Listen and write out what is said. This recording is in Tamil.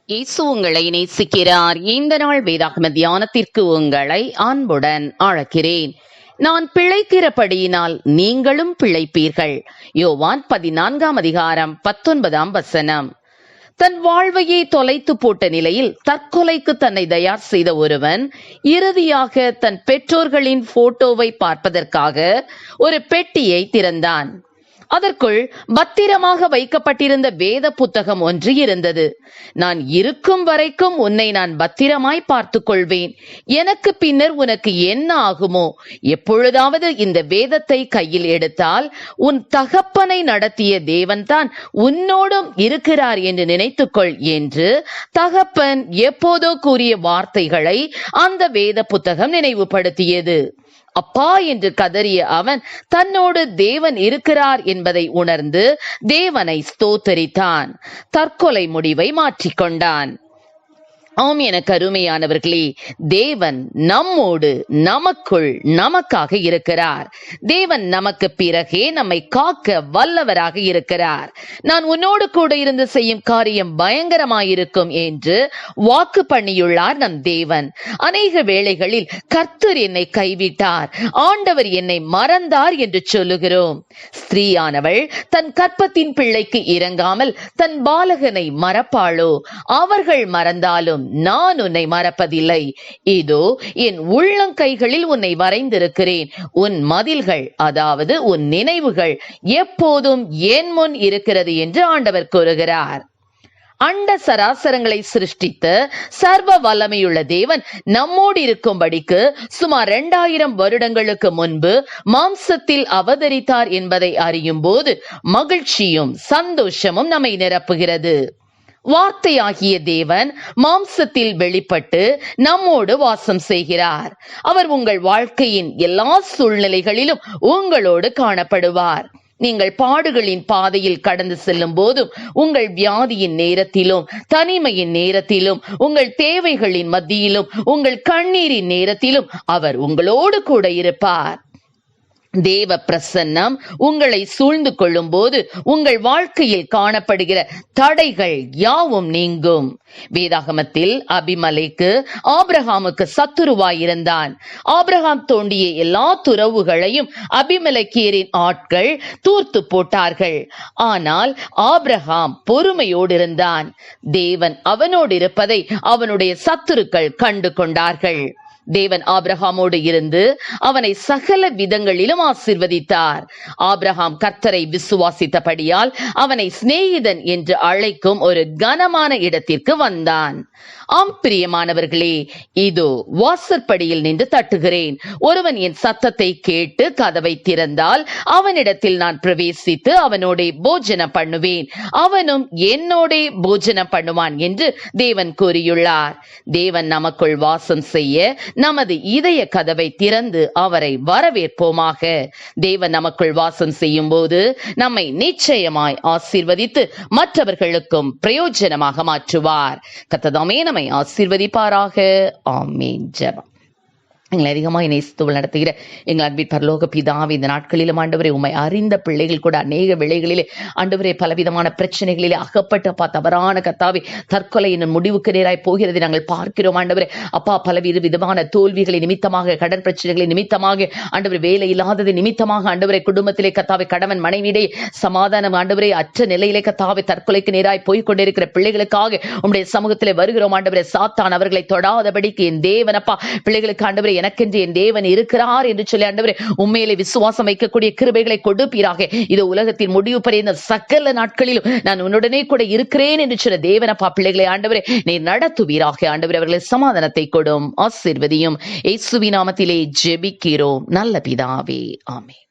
இயேசு உங்களை நேசிக்கிறார். இந்த நாள் வேதாகம தியானத்திற்கு உங்களை அன்புடன் அழைக்கிறேன். நான் பிழைக்கிறபடியினால் நீங்களும் பிழைப்பீர்கள். யோவான் 14:19. தன் வாழ்வையே தொலைத்து போட்ட நிலையில் தற்கொலைக்கு தன்னை தயார் செய்த ஒருவன் இறுதியாக தன் பெற்றோர்களின் போட்டோவை பார்ப்பதற்காக ஒரு பெட்டியை திறந்தான். அதற்குள் பத்திரமாக வைக்கப்பட்டிருந்த வேத புத்தகம் ஒன்று இருந்தது. நான் இருக்கும் வரைக்கும் உன்னை நான் பத்திரமாய் பார்த்துக் கொள்வேன். எனக்கு பின்னர் உனக்கு என்ன ஆகுமோ, எப்பொழுதாவது இந்த வேதத்தை கையில் எடுத்தால் உன் தகப்பனை நடத்திய தேவன்தான் உன்னோடும் இருக்கிறார் என்று நினைத்துக்கொள் என்று தகப்பன் எப்போதோ கூறிய வார்த்தைகளை அந்த வேத புத்தகம் நினைவுபடுத்தியது. அப்பா என்று கதறிய அவன் தன்னோடு தேவன் இருக்கிறார் என்பதை உணர்ந்து தேவனை ஸ்தோத்தரித்தான். தற்கொலை முடிவை மாற்றிக்கொண்டான். ஆம், எனக்கு அருமையானவர்களே, தேவன் நம்மோடு, நமக்குள், நமக்காக இருக்கிறார். தேவன் நமக்கு பிறகே நம்மை காக்க வல்லவராக இருக்கிறார். நான் உன்னோடு கூட இருந்து செய்யும் காரியம் பயங்கரமாயிருக்கும் என்று வாக்கு பண்ணியுள்ளார் நம் தேவன். அநேக வேளைகளில் கர்த்தர் என்னை கைவிட்டார், ஆண்டவர் என்னை மறந்தார் என்று சொல்லுகிறோம். ஸ்திரீயானவள் தன் கற்பத்தின் பிள்ளைக்கு இறங்காமல் தன் பாலகனை மறப்பாளோ? அவர்கள் மறந்தாலும் நான் உன்னை மறப்பதில்லை. இதோ என் உள்ளங்கைகளில் உன்னை வரைந்திருக்கிறேன். உன் மதில்கள், அதாவது உன் நினைவுகள் எப்போதும் என் முன் இருக்கிறது என்று ஆண்டவர் கூறுகிறார். அண்ட சராசரங்களை சிருஷ்டித்த சர்வ வல்லமையுள்ள தேவன் நம்மோடு இருக்கும்படிக்கு சுமார் 2000 வருடங்களுக்கு முன்பு மாம்சத்தில் அவதரித்தார் என்பதை அறியும் போது மகிழ்ச்சியும் சந்தோஷமும் நம்மை நிரப்புகிறது. வார்த்தையாகிய தேவன் மாம்சத்தில் வெளிப்பட்டு நம்மோடு வாசம் செய்கிறார். அவர் உங்கள் வாழ்க்கையின் எல்லா சூழ்நிலைகளிலும் உங்களோடு காணப்படுவார். நீங்கள் பாடுகளின் பாதையில் கடந்து செல்லும் போதும், உங்கள் வியாதியின் நேரத்திலும், தனிமையின் நேரத்திலும், உங்கள் தேவைகளின் மத்தியிலும், உங்கள் கண்ணீரின் நேரத்திலும் அவர் உங்களோடு கூட இருப்பார். தேவ பிரசன்னம் உங்களை சூழ்ந்து கொள்ளும் போது உங்கள் வாழ்க்கையில் காணப்படுகிற தடைகள் யாவும் நீங்கும். வேதாகமத்தில் அபிமலேக்கு ஆபிரகாமுக்கு சத்துருவாயிருந்தான். ஆபிரகாம் தோண்டிய எல்லா துறவுகளையும் அபிமலேக்கியரின் ஆட்கள் தூர்த்து போட்டார்கள். ஆனால் ஆபிரகாம் பொறுமையோடு இருந்தான். தேவன் அவனோடு இருப்பதை அவனுடைய சத்துருக்கள் கண்டு கொண்டார்கள். தேவன் ஆபிரகாமோடு இருந்து அவனை சகல விதங்களிலும் ஆசீர்வதித்தார். ஆபிரகாம் கர்த்தரை விசுவாசித்தபடியால் அவனை சிநேகிதன் என்று அழைக்கும் ஒரு கனமான இடத்திற்கு வந்தான். ஆம் பிரியமானவர்களே, இதோ வாசற்படியில் நின்று தட்டுகிறேன். ஒருவன் என் சத்தத்தை கேட்டு கதவை திறந்தால் அவனிடத்தில் நான் பிரவேசித்து அவனோட போஜனம் பண்ணுவேன், அவனும் என்னோட போஜனம் பண்ணுவான் என்று தேவன் கூறியுள்ளார். தேவன் நமக்குள் வாசம் செய்ய நமது இதய கதவை திறந்து அவரை வரவேற்போமாக. தேவன் நமக்குள் வாசம் செய்யும் போது நம்மை நிச்சயமாய் ஆசீர்வதித்து மற்றவர்களுக்கும் பிரயோஜனமாக மாற்றுவார். கர்த்தர் நம்மை ஆசீர்வதிப்பாராக. ஆமென். ஜெபம். எங்களை அதிகமாக நேசித்து நடத்துகிற எங்கள் அன்பின் பரலோக பிதாவே, இந்த நாட்களிலும் ஆண்டவரே, உம்மை அறிந்த பிள்ளைகள் கூட அநேக வேளைகளிலே ஆண்டவரே பலவிதமான பிரச்சனைகளிலே அகப்பட்ட தவறான கர்த்தாவே தற்கொலை என்னும் முடிவுக்கு நேராய் போகிறதை நாங்கள் பார்க்கிறோம். ஆண்டவரே அப்பா, பலவித விதமான தோல்விகளை நிமித்தமாக, கடன் பிரச்சனைகளை நிமித்தமாக, ஆண்டவரே வேலை இல்லாதது நிமித்தமாக, ஆண்டவரே குடும்பத்திலே கர்த்தாவே கணவன் மனைவியிடையே சமாதானம் ஆண்டவரே அற்ற நிலையிலே கர்த்தாவே தற்கொலைக்கு நேராய் போய் கொண்டிருக்கிற பிள்ளைகளுக்காக உம்முடைய சமூகத்திலே வருகிறோம். ஆண்டவரே சாத்தான் அவர்களை தொடாதபடிக்கு என் தேவனப்பா பிள்ளைகளுக்கு ஆண்டவரே எனக்கென்று என் தேவன் இருக்கிறார் என்று சொல்லி ஆண்டவரே உண்மையிலே விசுவாசம் வைக்கக்கூடிய கிருபைகளை கொடுப்பீராக. இது உலகத்தின் முடிவு பரியந்த சகல நாட்களிலும் நான் உன்னுடனே கூட இருக்கிறேன் என்று சொல்ல தேவனப்பா பிள்ளைகளை ஆண்டவரே நீர் நடத்துவீராக. ஆண்டவரே அவர்களை சமாதானத்தை கொடும், ஆசீர்வதியும். இயேசுவின் நாமத்திலே ஜெபிக்கிறோம் நல்ல பிதாவே. ஆமென்.